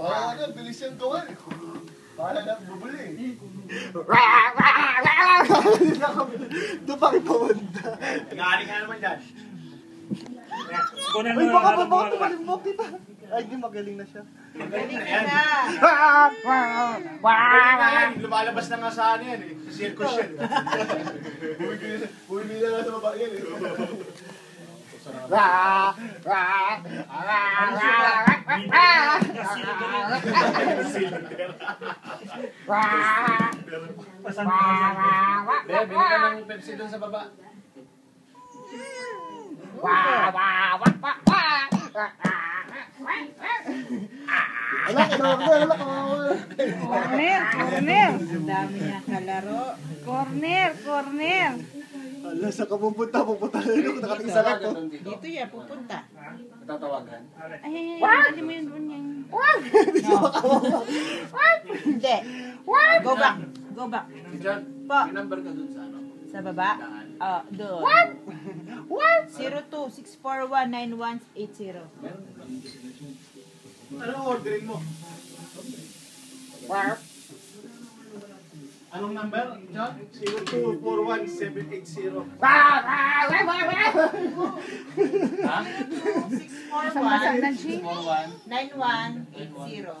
Parang ano, bilis yung gawa eh. Parang na bubuli eh. Doon pa rin pamunta. Nag-aaring ka naman dyan. Uy, baka tumalimbok kita. Ay, di magaling na siya. Magaling na yan. Lumalabas na nga sa ano yan eh. Sa circus yan. Bumibili na nga sa baba yan eh. Bili ka ng Pepsi dun sa baba. Ala, ala, kawawa. Corner, corner. Ang dami niya kalaro. Corner, corner. Ala, saan ka pupunta? Pupunta na yun. Nakatingin sa lahat. Dito yan, pupunta. Natatawagan. Ay, dali mo yun doon yan. Hindi. Go back. Go back. John, Po. may number ka dun sa ano? Sa baba? Doon. 02-641-9180. Anong ordering mo? Anong number, John? 0241780. Ha? 641-9180.